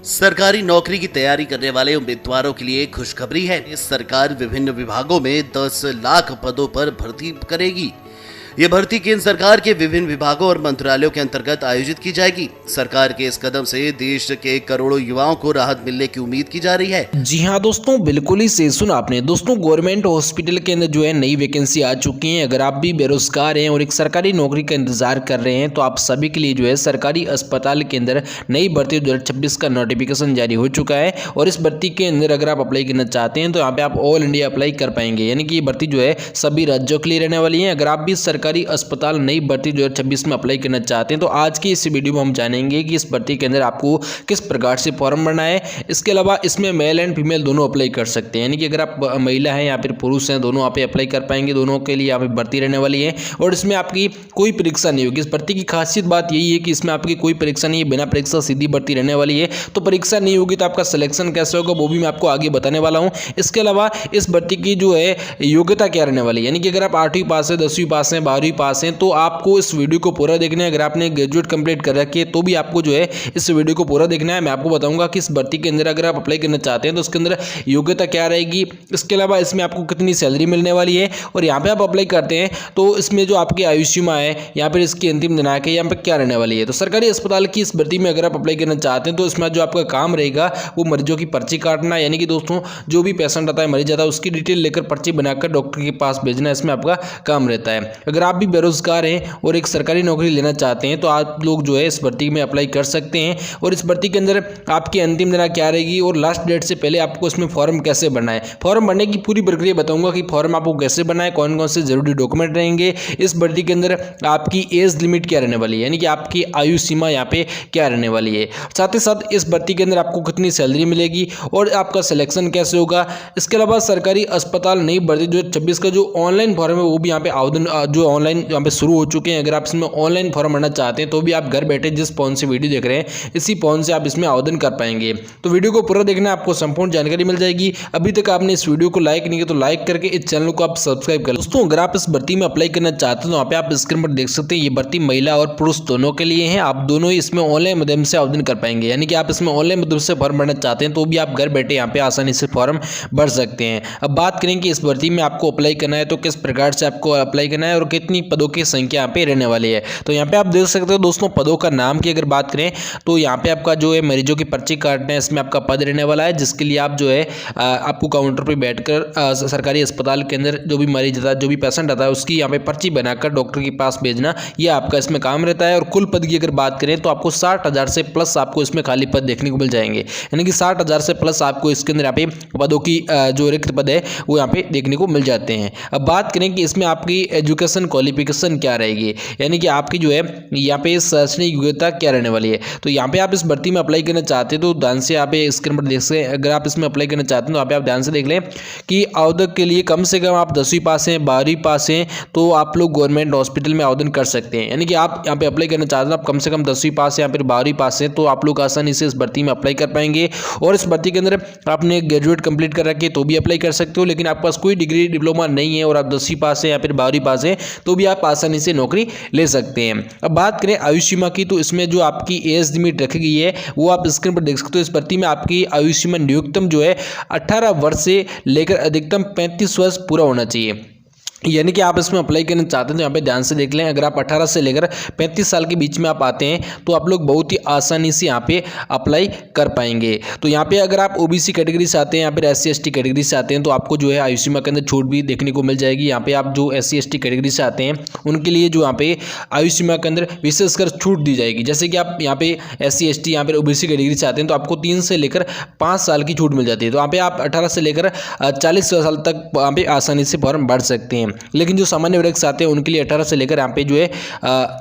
सरकारी नौकरी की तैयारी करने वाले उम्मीदवारों के लिए खुशखबरी है। सरकार विभिन्न विभागों में 10 लाख पदों पर भर्ती करेगी। ये भर्ती केंद्र सरकार के विभिन्न विभागों और मंत्रालयों के अंतर्गत आयोजित की जाएगी। सरकार के इस कदम से देश के करोड़ों युवाओं को राहत मिलने की उम्मीद की जा रही है। जी हाँ दोस्तों, बिल्कुल ही सही सुना आपने। दोस्तों, गवर्नमेंट हॉस्पिटल के अंदर जो है नई वैकेंसी आ चुकी है। अगर आप भी बेरोजगार हैं और एक सरकारी नौकरी का इंतजार कर रहे हैं तो आप सभी के लिए जो है सरकारी अस्पताल के अंदर नई भर्ती 2026 का नोटिफिकेशन जारी हो चुका है। और इस भर्ती के अंदर अगर आप अप्लाई करना चाहते हैं तो यहाँ पे आप ऑल इंडिया अप्लाई कर पाएंगे, यानी कि ये भर्ती जो है सभी राज्यों के लिए रहने वाली है। अगर आप भी सरकारी अस्पताल नई भर्ती 2026 में अप्लाई करना चाहते हैं तो आज की इस वीडियो में हम जानेंगे कि इस भर्ती के अंदर आपको किस प्रकार से फॉर्म भरना है। इसके अलावा इसमें मेल एंड फीमेल दोनों अप्लाई कर सकते हैं, यानी कि अगर आप महिला हैं या फिर पुरुष हैं दोनों आप अप्लाई कर पाएंगे। दोनों के लिए यहाँ पे भर्ती रहने वाली है और इसमें आपकी कोई परीक्षा नहीं होगी। इस भर्ती की खासियत बात यही है कि इसमें आपकी कोई परीक्षा नहीं है, बिना परीक्षा सीधी भर्ती रहने वाली है। तो परीक्षा नहीं होगी तो आपका सिलेक्शन कैसे होगा वो भी मैं आपको आगे बताने वाला हूँ। इसके अलावा इस भर्ती की जो है योग्यता क्या रहने वाली है, यानी कि अगर आप 8वीं पास है, 10वीं पास है, 12वीं पास है तो आपको इस वीडियो को पूरा देखना है। अगर आपने ग्रेजुएट कंप्लीट कर रखी है तो भी आपको जो है इस वीडियो को पूरा देखना है। मैं आपको बताऊंगा कि इस भर्ती के अंदर अगर आप अप्लाई करना चाहते हैं तो उसके अंदर योग्यता क्या रहेगी, इसके अलावा इसमें आपको कितनी सैलरी मिलने वाली है और यहाँ पे आप अप्लाई करते हैं तो इसमें जो आपकी आयु सीमा है या फिर इसकी अंतिम दिनांक है यहाँ पे क्या रहने वाली है। तो सरकारी अस्पताल की इस भर्ती में अगर आप अप्लाई करना चाहते हैं तो इसमें जो आपका काम रहेगा वो मरीजों की पर्ची काटना, यानी कि दोस्तों जो भी पेशेंट आता है मरीज आता है उसकी डिटेल लेकर पर्ची बनाकर डॉक्टर के पास भेजना, इसमें आपका काम रहता है। अगर आप भी बेरोजगार हैं और एक सरकारी नौकरी लेना चाहते हैं तो आप लोग जो है इस भर्ती में अप्लाई कर सकते हैं। और इस भर्ती के अंदर आपकी अंतिम दिनांक क्या रहेगी और लास्ट डेट से पहले आपको इसमें फॉर्म कैसे भरना है, फॉर्म भरने की पूरी प्रक्रिया बताऊंगा कि फॉर्म आपको कैसे भरना है, कौन कौन से जरूरी डॉक्यूमेंट रहेंगे। इस भर्ती के अंदर आपकी एज लिमिट क्या रहने वाली है, यानी कि आपकी आयु सीमा यहाँ पे क्या रहने वाली है। साथ ही साथ इस भर्ती के अंदर आपको कितनी सैलरी मिलेगी और आपका सिलेक्शन कैसे होगा। इसके अलावा सरकारी अस्पताल नई भर्ती 2026 का जो ऑनलाइन फॉर्म है वो भी यहाँ पे आवेदन जो ऑनलाइन यहाँ पे शुरू हो चुके हैं। अगर आप इसमें ऑनलाइन फॉर्म भरना चाहते हैं तो भी आप घर बैठे जिस फोन से वीडियो देख रहे हैं इसी फोन से आप इसमें आवेदन कर पाएंगे। तो वीडियो को पूरा देखना, आपको संपूर्ण जानकारी मिल जाएगी। अभी तक आपने इस वीडियो को लाइक नहीं किया तो लाइक करके इस चैनल को आप सब्सक्राइब कर। दोस्तों, अगर आप इस भर्ती में अप्लाई करना चाहते हैं तो यहाँ पे आप स्क्रीन पर देख सकते हैं ये भर्ती महिला और पुरुष दोनों के लिए है। आप दोनों ही इसमें ऑनलाइन माध्यम से आवेदन कर पाएंगे, यानी कि आप इसमें ऑनलाइन माध्यम से फॉर्म भरना चाहते हैं तो भी आप घर बैठे यहाँ पे आसानी से फॉर्म भर सकते हैं। अब बात करें कि इस भर्ती में आपको अप्लाई करना है तो किस प्रकार से आपको अप्लाई करना है और कितनी पदों की संख्या यहाँ पे रहने वाली है। तो यहाँ पे आप देख सकते हो दोस्तों, पदों का नाम की अगर बात करें तो यहाँ पे आपका जो है मरीजों की पर्ची काटना है, इसमें आपका पद रहने वाला है जिसके लिए आप जो है आपको काउंटर पर बैठकर सरकारी अस्पताल के अंदर जो भी मरीज आता है, जो भी पेशेंट आता है उसकी यहाँ पे पर्ची बनाकर डॉक्टर के पास भेजना, ये आपका इसमें काम रहता है। और कुल पद की अगर बात करें तो आपको 60,000 से प्लस आपको इसमें खाली पद देखने को मिल जाएंगे, यानी कि 60,000 से प्लस आपको इसके अंदर यहाँ पे पदों की जो रिक्त पद है वो यहाँ पे देखने को मिल जाते हैं। अब बात करें कि इसमें आपकी एजुकेशन क्वालिफिकेशन क्या रहेगी, यानी कि आपकी जो है यहाँ पे शैक्षणिक योग्यता क्या रहने वाली है। तो यहाँ पे आप इस भर्ती में अप्लाई करना चाहते हैं तो ध्यान से यहाँ पे स्क्रीन पर देख सकते हैं। अगर आप इसमें अप्लाई करना चाहते हैं तो यहाँ पे आप ध्यान से देख लें कि आवेदक के लिए कम से कम आप 10वीं पास हैं, 12वीं पास हैं तो आप लोग गवर्नमेंट हॉस्पिटल में आवेदन कर सकते हैं। यानी कि आप यहाँ पे अप्लाई करना चाहते हैं आप कम से कम 10वीं पास या फिर 12वीं पास हैं तो आप लोग आसानी से इस भर्ती में अप्लाई कर पाएंगे। और इस भर्ती के अंदर आपने ग्रेजुएट कंप्लीट कर रखी है तो भी अप्लाई कर सकते हो, लेकिन आपके पास कोई डिग्री डिप्लोमा नहीं है और आप 10वीं पास है या फिर 12वीं पास है तो भी आप आसानी से नौकरी ले सकते हैं। अब बात करें आयु सीमा की तो इसमें जो आपकी एज लिमिट रखी गई है वो आप स्क्रीन पर देख सकते हो। इस भर्ती में आपकी आयु सीमा न्यूनतम जो है 18 वर्ष से लेकर अधिकतम 35 वर्ष पूरा होना चाहिए, यानी कि आप इसमें अप्लाई करना चाहते हैं तो यहाँ पे ध्यान से देख लें। अगर आप 18 से लेकर 35 साल के बीच में आप आते हैं तो आप लोग बहुत ही आसानी से यहाँ पे अप्लाई कर पाएंगे। तो यहाँ पे अगर आप ओबीसी कैटेगरी से आते हैं या फिर SC/ST कैटेगरी से आते हैं तो आपको जो है आयु सीमा के अंदर छूट भी देखने को मिल जाएगी। यहाँ पे आप जो SC/ST कैटेगरी से आते हैं उनके लिए जो यहाँ पे आयु सीमा के अंदर विशेषकर छूट दी जाएगी। जैसे कि आप यहाँ पे SC/ST यहाँ पे ओबीसी कैटेगरी से आते हैं तो आपको 3 से लेकर 5 साल की छूट मिल जाती है। तो यहाँ पे आप 18 से लेकर 40 साल तक यहाँ पे आसानी से फॉर्म भर सकते हैं। लेकिन जो सामान्य वर्ग से आते हैं उनके लिए 18 से लेकर यहाँ पे जो है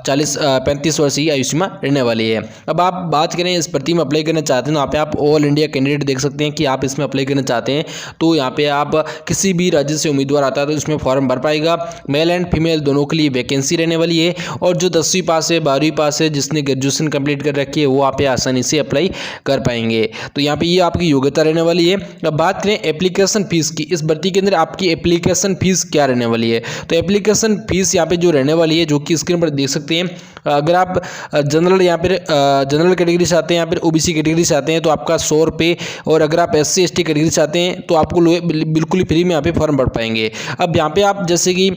35 वर्ष की आयु सीमा रहने वाली है। अब आप बात करें इस भर्ती में अप्लाई करना चाहते हैं तो यहाँ पे आप ऑल इंडिया कैंडिडेट देख सकते हैं कि आप इसमें अप्लाई करना चाहते हैं तो यहाँ पे आप किसी भी राज्य से उम्मीदवार आता है तो इसमें फॉर्म भर पाएगा। मेल एंड फीमेल दोनों के लिए वैकेंसी रहने वाली है और जो 10वीं पास है, 12वीं पास है, जिसने ग्रेजुएशन कंप्लीट कर रखी है वो आप आसानी से अप्लाई कर पाएंगे। तो यहाँ पे ये आपकी योग्यता रहने वाली है। अब बात करें एप्लीकेशन फीस की, इस भर्ती के अंदर आपकी एप्लीकेशन फीस क्या रहने वाली वाली है। तो एप्लीकेशन फीस यहाँ पे जो रहने वाली है, जो कि स्क्रीन पर देख सकते हैं। अगर आप जनरल यहाँ पर जनरल कैटेगरी से आते हैं, यहाँ पर ओबीसी कैटेगरी से आते हैं तो आपका 100 रुपये, और अगर आप SC ST कैटेगरी से आते हैं तो आपको बिल्कुल ही फ्री में यहाँ पे फॉर्म भर पाएंगे। अब यहाँ पे आप जैसे कि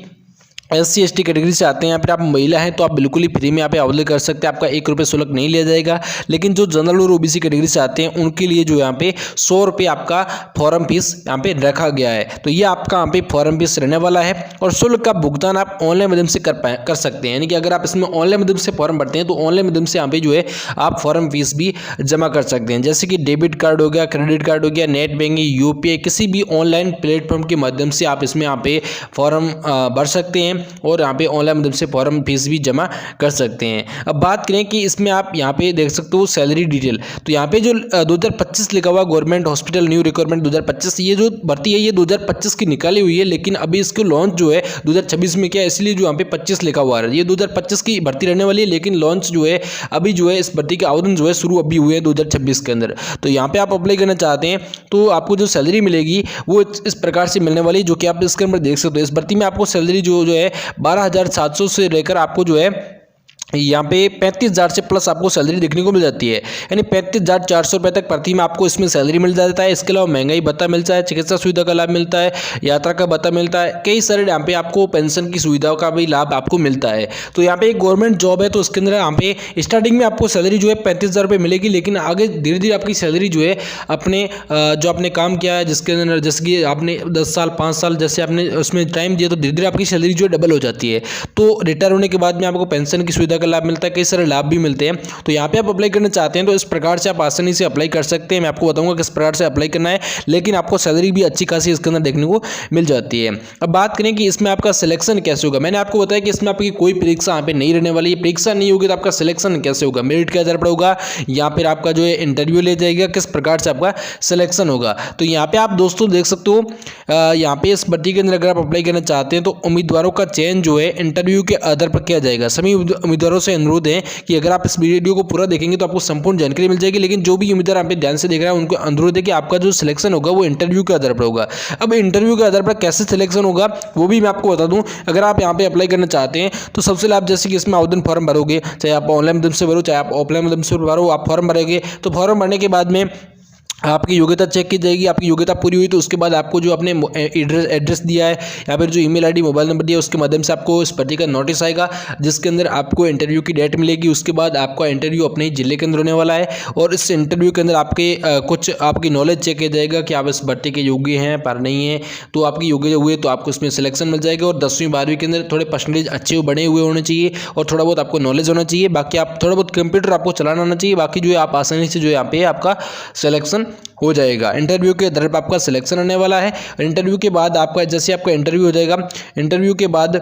SC ST कैटेगरी से आते हैं, यहाँ पर आप महिला हैं तो आप बिल्कुल ही फ्री में यहाँ पे आवेदन कर सकते हैं, आपका 1 रुपये शुल्क नहीं लिया जाएगा। लेकिन जो जनरल और ओबीसी कैटेगरी से आते हैं उनके लिए जो यहाँ पे 100 रुपये आपका फॉर्म फीस यहाँ पे रखा गया है। तो ये आपका यहाँ पे फॉर्म फीस रहने वाला है, और शुल्क का भुगतान आप ऑनलाइन माध्यम से कर सकते हैं। यानी कि अगर आप इसमें ऑनलाइन माध्यम से फॉर्म भरते हैं तो ऑनलाइन माध्यम से यहाँ पे जो है आप फॉर्म फीस भी जमा कर सकते हैं, जैसे कि डेबिट कार्ड हो गया, क्रेडिट कार्ड हो गया, नेट बैंकिंग, UPI, किसी भी ऑनलाइन प्लेटफॉर्म के माध्यम से आप इसमें यहाँ पे फॉर्म भर सकते हैं और यहाँ पे ऑनलाइन माध्यम से फॉर्म फीस भी जमा कर सकते हैं। अब बात करें कि इसमें आप यहाँ पे देख सकते हो सैलरी डिटेल, तो यहाँ पे जो 2025 लिखा हुआ गवर्नमेंट हॉस्पिटल न्यू रिक्वायरमेंट 2025, ये जो भर्ती है ये 2025 की निकाली हुई है, लेकिन अभी इसको लॉन्च जो है 2026 में किया, इसलिए जो यहाँ पे 25 लिखा हुआ है। ये 2025 की भर्ती रहने वाली है, लेकिन लॉन्च जो है अभी जो है इस भर्ती के आवेदन जो है शुरू अभी हुए हैं 2026 के अंदर। तो यहाँ पे आप अप्लाई करना चाहते हैं तो आपको जो सैलरी मिलेगी वो इस प्रकार से मिलने वाली है, जो कि आप इसके अंदर देख सकते हो। इस भर्ती में आपको सैलरी जो है 12,700 से लेकर आपको जो है यहाँ पे 35,000 से प्लस आपको सैलरी देखने को मिल जाती है, यानी 35,400 रुपये तक प्रति में आपको इसमें सैलरी मिल जाता है। इसके अलावा महंगाई भत्ता मिलता है, चिकित्सा सुविधा का लाभ मिलता है, यात्रा का भत्ता मिलता है, कई सारे यहाँ पे आपको पेंशन की सुविधाओं का भी लाभ आपको मिलता है। तो यहाँ पे एक गवर्नमेंट जॉब है, तो उसके अंदर यहाँ पे स्टार्टिंग में आपको सैलरी जो है 35,000 रुपये मिलेगी, लेकिन आगे धीरे धीरे आपकी सैलरी जो है अपने जो आपने काम किया है जिसके अंदर, जैसे कि आपने 10 साल 5 साल जैसे आपने उसमें टाइम दिया, तो धीरे धीरे आपकी सैलरी जो है डबल हो जाती है। तो रिटायर होने के बाद में आपको पेंशन की सुविधा का लाभ मिलता है, कई सारे लाभ भी मिलते हैं। तो यहाँ पे आप अप्लाई करना चाहते हैं तो इस प्रकार से आप आसानी से अप्लाई कर सकते हैं। मैं आपको बताऊंगा किस प्रकार से अप्लाई करना है, लेकिन आपको सैलरी भी अच्छी खासी इसके अंदर देखने को मिल जाती है। अब बात करें कि इसमें आपका सिलेक्शन कैसे होगा। मैंने आपको बताया कि इसमें आपकी कोई परीक्षा यहाँ पे नहीं रहने वाली है। परीक्षा नहीं होगी तो आपका सिलेक्शन कैसे होगा, मेरिट के आधार पर होगा या फिर आपका जो है इंटरव्यू ले जाएगा, किस प्रकार से आपका सिलेक्शन होगा। तो यहाँ पे आप दोस्तों देख सकते हो, यहाँ पे इस भर्ती के अंदर अगर आप अप्लाई करना चाहते हैं तो उम्मीदवारों का चयन जो है इंटरव्यू के आधार पर किया जाएगा। सभी उम्मीदवारों से अनुरोध है कि अगर आप इस वीडियो को पूरा देखेंगे तो आपको संपूर्ण जानकारी मिल जाएगी, लेकिन जो भी उम्मीदवार आप ध्यान से देख रहा है उनको अनुरोध है कि आपका जो सिलेक्शन होगा वो इंटरव्यू के आधार पर होगा। अब इंटरव्यू के आधार पर कैसे सिलेक्शन होगा वो भी मैं आपको बता दूं। अगर आप यहाँ पे अप्लाई करना चाहते हैं तो सबसे पहले आप जैसे कि इसमें आवेदन फॉर्म भरोगे, चाहे आप ऑनलाइन माध्यम से भरो चाहे आप ऑफलाइन माध्यम से भरो, आप फॉर्म भरोगे तो फॉर्म भरने के बाद में आपकी योग्यता चेक की जाएगी। आपकी योग्यता पूरी हुई तो उसके बाद आपको जो अपने एड्रेस दिया है या फिर जो ईमेल आईडी मोबाइल नंबर दिया है उसके माध्यम से आपको इस भर्ती का नोटिस आएगा, जिसके अंदर आपको इंटरव्यू की डेट मिलेगी। उसके बाद आपका इंटरव्यू अपने जिले के अंदर होने वाला है, और इस इंटरव्यू के अंदर आपके कुछ आपकी नॉलेज चेक किया जाएगा कि आप इस भर्ती के योग्य हैं पर नहीं है। तो आपकी योग्य हुए तो आपको इसमें सिलेक्शन मिल जाएगा। और 10वीं 12वीं के अंदर थोड़े परसेंटेज अच्छे बने हुए होने चाहिए और थोड़ा बहुत आपको नॉलेज होना चाहिए। बाकी आप थोड़ा बहुत कंप्यूटर आपको चलाना आना चाहिए। बाकी जो है आप आसानी से जो है यहाँ पे आपका सिलेक्शन हो जाएगा। इंटरव्यू के आधार पर आपका सिलेक्शन आने वाला है। इंटरव्यू के बाद आपका जैसे आपका इंटरव्यू हो जाएगा, इंटरव्यू के बाद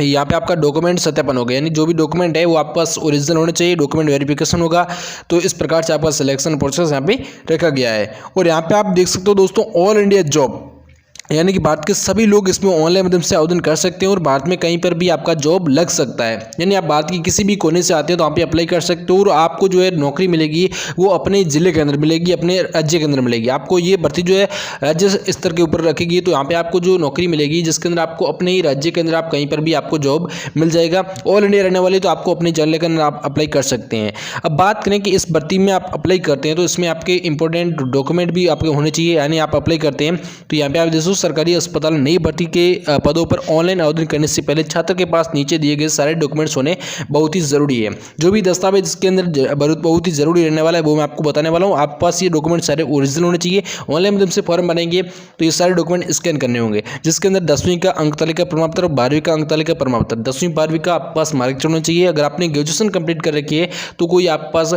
यहाँ पे आपका डॉक्यूमेंट सत्यापन होगा, यानी जो भी डॉक्यूमेंट है वो आपके पास ओरिजिनल होने चाहिए, डॉक्यूमेंट वेरिफिकेशन होगा। तो इस प्रकार से आपका सिलेक्शन प्रोसेस यहाँ पे रखा गया है। और यहाँ पे आप देख सकते हो दोस्तों, ऑल इंडिया जॉब, यानी कि भारत के सभी लोग इसमें ऑनलाइन माध्यम से आवेदन कर सकते हैं और भारत में कहीं पर भी आपका जॉब लग सकता है। यानी आप भारत की किसी भी कोने से आते हैं तो आप पे अप्लाई कर सकते हो और आपको जो है नौकरी मिलेगी वो अपने जिले के अंदर मिलेगी, अपने राज्य के अंदर मिलेगी। आपको ये भर्ती जो है राज्य स्तर के ऊपर रखेगी, तो यहाँ पे आपको जो नौकरी मिलेगी जिसके अंदर आपको अपने ही राज्य के अंदर आप कहीं पर भी आपको जॉब मिल जाएगा। ऑल इंडिया रहने वाली तो आपको अपने जिले के अंदर आप अप्लाई कर सकते हैं। अब बात करें कि इस भर्ती में आप अप्लाई करते हैं तो इसमें आपके इंपॉर्टेंट डॉक्यूमेंट भी आपके होने चाहिए। यानी आप अप्लाई करते हैं तो यहाँ पे आप देखो, सरकारी अस्पताल नई भर्ती के पदों पर ऑनलाइन आवेदन करने से पहले छात्र के पास नीचे दिए गए सारे डॉक्यूमेंट्स होने बहुत ही जरूरी है। जो भी दस्तावेज इसके अंदर बहुत ही जरूरी रहने वाला है वो मैं आपको बताने वाला हूँ। आपके पास ये डॉक्यूमेंट सारे ओरिजिनल होने चाहिए। ऑनलाइन माध्यम से फॉर्म बनेंगे तो ये सारे डॉक्यूमेंट स्कैन करने होंगे, जिसके अंदर 10वीं का अंक तालिका प्रमाण पत्र और 12वीं का अंक तालिका प्रमाण पत्र। 10वीं 12वीं का आपके पास मार्कशीट होना चाहिए। अगर आपने ग्रेजुएशन कंप्लीट कर रखी है तो कोई आपके पास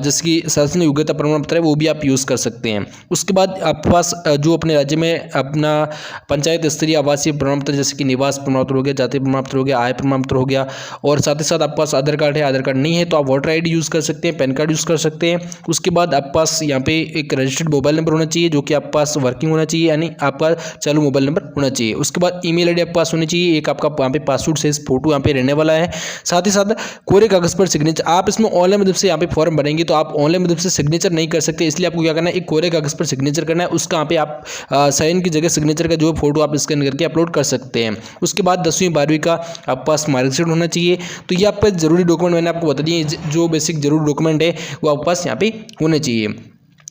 जैसे कि शैक्षणिक योग्यता प्रमाण पत्र है वो भी आप यूज़ कर सकते हैं। उसके बाद आपके पास जो अपने राज्य में अपना पंचायत स्तरीय आवासीय प्रमाण पत्र जैसे कि निवास प्रमाण पत्र हो गया, जाति प्रमाण पत्र हो गया, आय प्रमाण पत्र हो गया, और साथ ही साथ आपके पास आधार कार्ड है। आधार कार्ड नहीं है तो आप वोटर आईडी यूज़ कर सकते हैं, पैन कार्ड यूज़ कर सकते हैं। उसके बाद आपके पास यहाँ पे एक रजिस्टर्ड मोबाइल नंबर होना चाहिए जो कि आपके पास वर्किंग होना चाहिए, यानी आपका चालू मोबाइल नंबर होना चाहिए। उसके बाद ईमेल आईडी आपके पास होनी चाहिए। एक आपका वहाँ पे पासपोर्ट साइज फोटो यहाँ पे रहने वाला है। साथ ही साथ कोरे कागज पर सिग्नेचर। आप इसमें ऑनलाइन माध्यम से यहाँ पे फॉर्म भरेंगे तो आप ऑनलाइन माध्यम से सिग्नेचर नहीं कर सकते, इसलिए आपको क्या करना है, एक कोरे कागज पर सिग्नेचर करना है। उसका यहाँ पे आप साइन की जगह सिग्नेचर का जो फोटो आप स्कैन करके अपलोड कर सकते हैं। उसके बाद 10वीं 12वीं का आपके पास मार्कशीट होना चाहिए। तो ये आपका जरूरी डॉक्यूमेंट मैंने आपको बता दिए, जो बेसिक जरूरी डॉक्यूमेंट है वो आपके पास यहाँ पे होने चाहिए।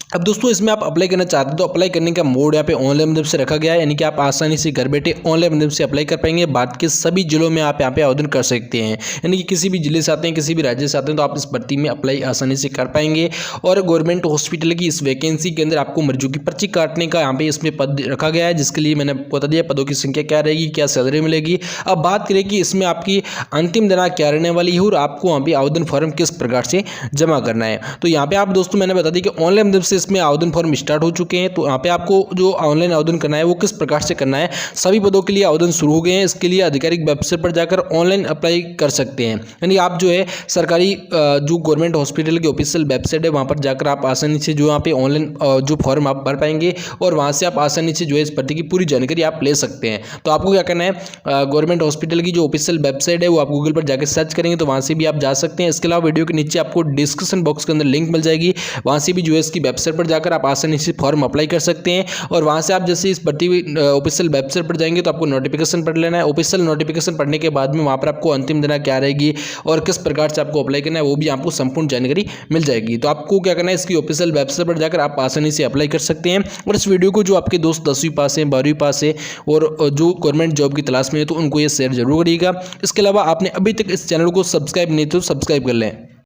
अब दोस्तों इसमें आप अप्लाई करना चाहते हैं तो अप्लाई करने का मोड यहाँ पे ऑनलाइन माध्यम से रखा गया है, यानी कि आप आसानी से घर बैठे ऑनलाइन माध्यम से अप्लाई कर पाएंगे। भारत के सभी जिलों में आप यहाँ पे आवेदन कर सकते हैं, यानी कि किसी भी जिले से आते हैं, किसी भी राज्य से आते हैं तो आप इस भर्ती में अप्लाई आसानी से कर पाएंगे। और गवर्नमेंट हॉस्पिटल की इस वैकेंसी के अंदर आपको मर्जू की पर्ची काटने का यहाँ पे इसमें पद रखा गया है, जिसके लिए मैंने बता दिया पदों की संख्या क्या रहेगी, क्या सैलरी मिलेगी। अब बात करें कि इसमें आपकी अंतिम दिनांक क्या रहने वाली है और आपको वहाँ पे आवेदन फॉर्म किस प्रकार से जमा करना है। तो यहाँ पे आप दोस्तों मैंने बता दिया कि ऑनलाइन माध्यम से इसमें आवेदन फॉर्म स्टार्ट हो चुके हैं। तो यहाँ पे आपको जो ऑनलाइन आवेदन करना है वो किस प्रकार से करना है, सभी पदों के लिए आवेदन शुरू हो गए हैं। इसके लिए आधिकारिक वेबसाइट पर जाकर ऑनलाइन अप्लाई कर सकते हैं, यानी आप जो है सरकारी जो गवर्नमेंट हॉस्पिटल की ऑफिशियल वेबसाइट है वहाँ पर जाकर आप आसानी से जो यहाँ पे ऑनलाइन जो फॉर्म आप भर पाएंगे और वहाँ से आप आसानी से जो है इस भर्ती की पूरी जानकारी आप ले सकते हैं। तो आपको क्या करना है, गवर्नमेंट हॉस्पिटल की जो ऑफिशियल वेबसाइट है वो आप गूगल पर जाकर सर्च करेंगे तो वहाँ से भी आप जा सकते हैं। इसके अलावा वीडियो के नीचे आपको डिस्क्रिप्शन बॉक्स के अंदर लिंक मिल जाएगी, वहाँ से भी जो है इसकी वेबसाइट पर जाकर आप आसानी से फॉर्म अप्लाई कर सकते हैं। और वहां से आप जैसे इस भर्ती ऑफिशियल वेबसाइट पर जाएंगे तो आपको नोटिफिकेशन पढ़ लेना है। ऑफिशियल नोटिफिकेशन पढ़ने के बाद में वहां पर आपको अंतिम दिनांक क्या रहेगी और किस प्रकार से आपको अप्लाई करना है वो भी आपको संपूर्ण जानकारी मिल जाएगी। तो आपको क्या करना है, इसकी ऑफिशियल वेबसाइट पर जाकर आप आसानी से अप्लाई कर सकते हैं। और इस वीडियो को जो आपके दोस्त 10वीं पास है, 12वीं पास है और जो गवर्नमेंट जॉब की तलाश में है तो उनको ये शेयर जरूर करिएगा। इसके अलावा आपने अभी तक इस चैनल को सब्सक्राइब नहीं तो सब्सक्राइब कर लें।